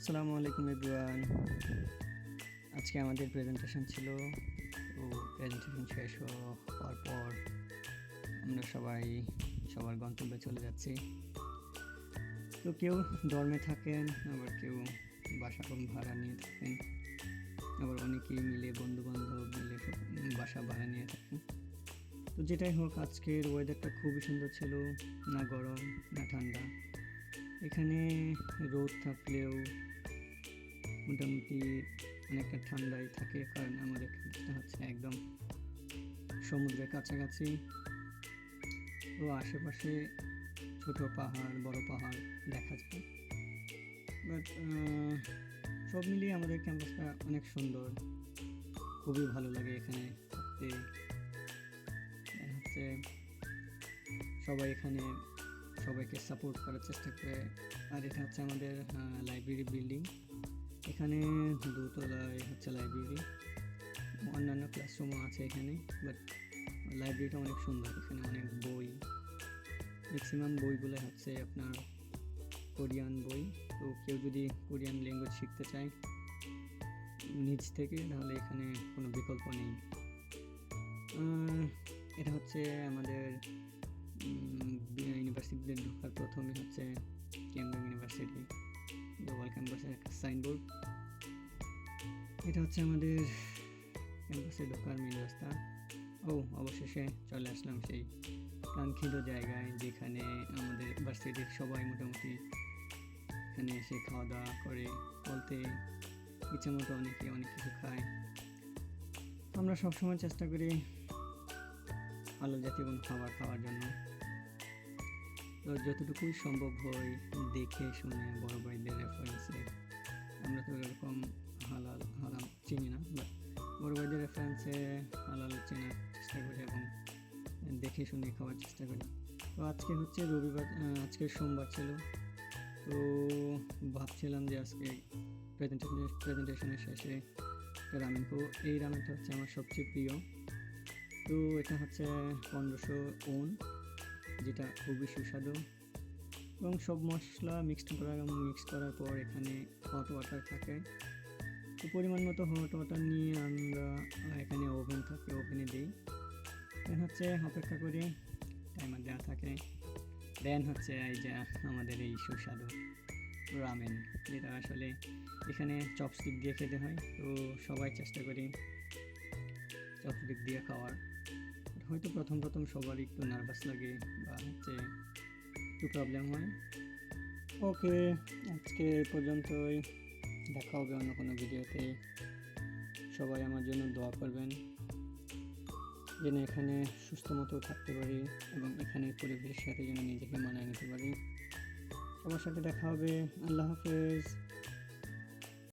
আসসালামু আলাইকুম এভরিওয়ান। আজকে আমাদের প্রেজেন্টেশন ছিল। তো প্রেজেন্টেশন শেষ হওয়ার পর আমরা সবাই সবার গন্তব্যে চলে যাচ্ছি। তো কেউ ডর্মে থাকেন, আবার কেউ বাসা ভাড়া নিয়ে থাকেন, আবার অনেকেই মিলে বন্ধুবান্ধব মিলে বাসা ভাড়া নিয়ে থাকেন। তো যেটাই হোক, আজকের ওয়েদারটা খুবই সুন্দর ছিল, না গরম না ঠান্ডা। এখানে রোদ থাকলেও মোটামুটি অনেকটা ঠান্ডাই থাকে, কারণ আমাদের ক্যাম্পাসটা হচ্ছে একদম সমুদ্রের কাছাকাছি। তো আশেপাশে ছোট পাহাড় বড় পাহাড় দেখা যায়। বাট সব মিলিয়ে আমাদের ক্যাম্পাসটা অনেক সুন্দর, খুবই ভালো লাগে এখানে থাকতে। হচ্ছে সবাই এখানে সবাইকে সাপোর্ট করার চেষ্টা করে। আর এটা হচ্ছে আমাদের লাইব্রেরি বিল্ডিং। এখানে দোতলায় হচ্ছে লাইব্রেরি, অন্যান্য ক্লাসরুমও আছে এখানে, বাট লাইব্রেরিটা অনেক সুন্দর। এখানে অনেক বই, ম্যাক্সিমাম বইগুলো হচ্ছে আপনার কোরিয়ান বই। তো কেউ যদি কোরিয়ান ল্যাঙ্গুয়েজ শিখতে চায় নিজ থেকে, তাহলে এখানে কোনো বিকল্প নেই। এটা হচ্ছে আমাদের ইউনিভার্সিটিতে ঢোকার প্রথমে হচ্ছে কেমব্রিং ইউনিভার্সিটি গ্লোবাল ক্যাম্পাসের একটা সাইনবোর্ড। এটা হচ্ছে আমাদের ক্যাম্পাসে ঢোকার মেন রাস্তা। অবশেষে চলে আসলাম সেই কাঙ্ক্ষিত জায়গায়, যেখানে আমাদের ভার্সিটির সবাই মোটামুটি এখানে এসে খাওয়া দাওয়া করে, বলতে ইচ্ছে মতো অনেকে অনেক কিছু খায়। আমরা সবসময় চেষ্টা করি ভালো জাতীয় কোনো খাবার খাওয়ার জন্য। তো যতটুকুই সম্ভব হয় দেখে শুনে বড় ভাইদের রেফারেন্সে, আমরা তো এরকম হালাল চিনি না, বাট বড় ভাইদের রেফারেন্সে হালাল চেনার চেষ্টা করি এবং দেখে শুনে খাওয়ার চেষ্টা করি। তো আজকে হচ্ছে রবিবার, আজকে সোমবার ছিল। তো ভাবছিলাম যে আজকে প্রেজেন্টেশনের শেষে রামেন খাবো। এই রামেনটা হচ্ছে আমার সবচেয়ে প্রিয়। তো এটা হচ্ছে 1500 ওন, যেটা খুবই সুস্বাদু এবং সব মশলা মিক্স করার পর এখানে হট ওয়াটার থাকে। তো পরিমাণ মতো হট ওয়াটার নিয়ে আমরা এখানে ওভেন থাকে, ওভেনে দিই। দেন হচ্ছে অপেক্ষা করি, টাইমার দেওয়া থাকে। দেন হচ্ছে এই যে আমাদের এই সুস্বাদু রামেন, যেটা আসলে এখানে চপস্টিক দিয়ে খেতে হয়। তো সবাই চেষ্টা করি চপস্টিক দিয়ে খাওয়ার। হয়তো প্রথম সবারই একটু নার্ভাস লাগে বা হচ্ছে একটু প্রবলেম হয়। ওকে, আজকে এই পর্যন্তই, দেখা হবে অন্য কোনো ভিডিওতে। সবাই আমার জন্য দোয়া করবেন যেন এখানে সুস্থ মতো থাকতে পারি এবং এখানে পরিবেশের সাথে যেন নিজেকে মানায় নিতে পারি। সবার সাথে দেখা হবে। আল্লাহ হাফেজ।